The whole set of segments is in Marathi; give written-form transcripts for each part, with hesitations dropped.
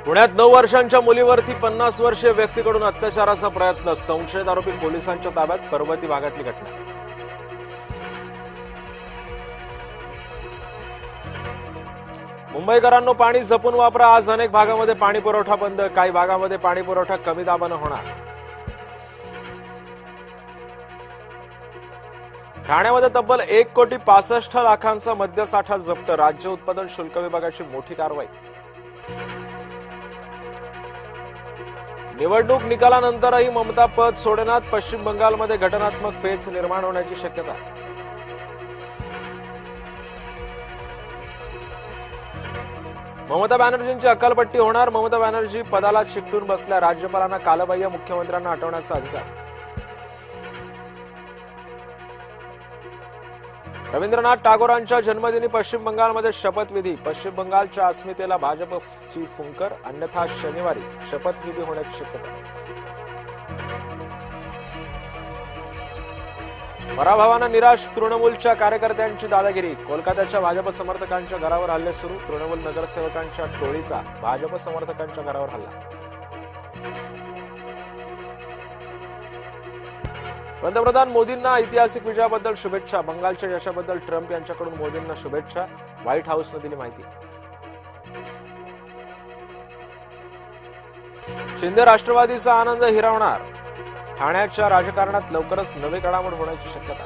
पुण्यात 9 वर्षांच्या मुलीवरती 50 वर्षीय व्यक्तीकडून अत्याचाराचा प्रयत्न, संशयित आरोपी पोलिसांच्या ताब्यात, पर्वती भागातली घटना. मुंबईकरांनो, पाणी जपून वापरा. आज अनेक भागामध्ये पाणी पुरवठा बंद, काही भागामध्ये पाणी पुरवठा कमी दाबानं होणार. ठाण्यामध्ये तब्बल 1,65,00,000 मद्यसाठा जप्त, राज्य उत्पादन शुल्क विभागाची मोठी कारवाई. निवडणूक निकालानंतरही ममता पद सोडणार, पश्चिम बंगालमध्ये घटनात्मक पेच निर्माण होण्याची शक्यता. ममता बॅनर्जींची अकालपट्टी होणार, ममता बॅनर्जी पदाला चिकटून बसल्या, राज्यपालांना कालबाह्य, मुख्यमंत्र्यांना हटवण्याचा अधिकार. रवींद्रनाथ टागोरांच्या जन्मदिनी पश्चिम बंगालमध्ये शपथविधी, पश्चिम बंगालच्या अस्मितेला भाजपची फुंकर, अन्यथा शनिवारी शपथविधी होण्याची शक्यता. पराभवानं निराश तृणमूलच्या कार्यकर्त्यांची दादागिरी, कोलकात्याच्या भाजप समर्थकांच्या घरावर हल्ले सुरू, तृणमूल नगरसेवकांच्या टोळीचा भाजप समर्थकांच्या घरावर हल्ला. पंतप्रधान मोदींना ऐतिहासिक विजयाबद्दल शुभेच्छा, बंगालच्या यशाबद्दल ट्रम्प यांच्याकडून मोदींना शुभेच्छा, व्हाईट हाऊसनं दिली माहिती. शिंदे राष्ट्रवादीचा आनंद हिरावणार, ठाण्याच्या राजकारणात लवकरच नवे घडामोड होण्याची शक्यता.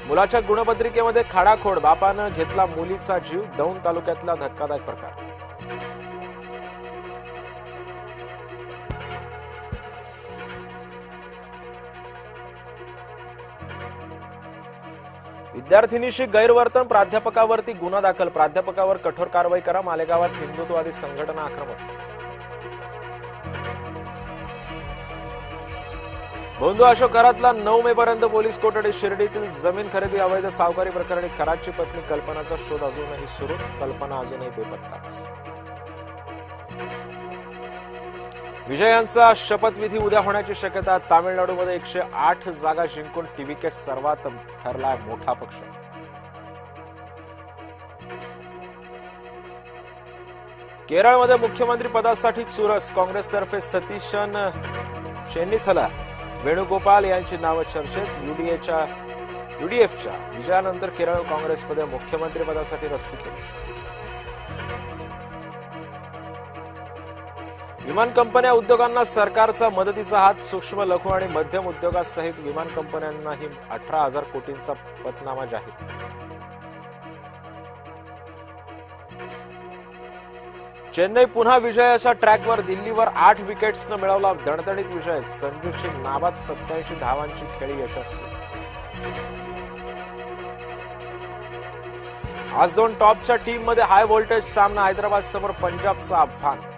मुलाच्या गुणपत्रिकेमध्ये खाडाखोड, बापानं घेतला मुलीचा जीव, दौंड तालुक्यातला धक्कादायक प्रकार. विद्यार्थिनीशी गैरवर्तन, प्राध्यापकावरती गुन्हा दाखल, प्राध्यापकावर कठोर कारवाई करा, मालेगावात हिंदुत्ववादी संघटना आक्रमक. बोंधू अशोक घरातला 9 मे पर्यंत पोलीस कोठडी, शिर्डीतील जमीन खरेदी अवैध सावकारी प्रकरणी खराची पत्नी कल्पनाचा शोध अजूनही सुरूच, कल्पना अजूनही बेपत्ताच. विजयांचा शपथविधी उद्या होण्याची शक्यता, तामिळनाडूमध्ये 108 जागा जिंकून टीव्हीके सर्वात ठरलाय मोठा पक्ष. केरळमध्ये मुख्यमंत्री पदासाठी चुरस, काँग्रेसतर्फे सतीशन चेन्निथला, वेणुगोपाल यांची नावं चर्चेत. युडीएफच्या विजयानंतर केरळ काँग्रेसमध्ये मुख्यमंत्री पदासाठी रस्सीखेच. विमान कंपन्या उद्योगांना सरकारचा मदतीचा हात, सूक्ष्म लघु आणि मध्यम उद्योगासहित विमान कंपन्यांनाही 18,000 कोटींचा पतनामा जाहीर. चेन्नई पुन्हा विजयाच्या ट्रॅकवर, दिल्लीवर 8 विकेट्सनं मिळवला दणदणीत विजय, संजूची नाबाद 87 धावांची खेळी यशस्वी. आज 2 टॉपच्या टीममध्ये हाय व्होल्टेज सामना, हैदराबाद समोर पंजाबचं आव्हान.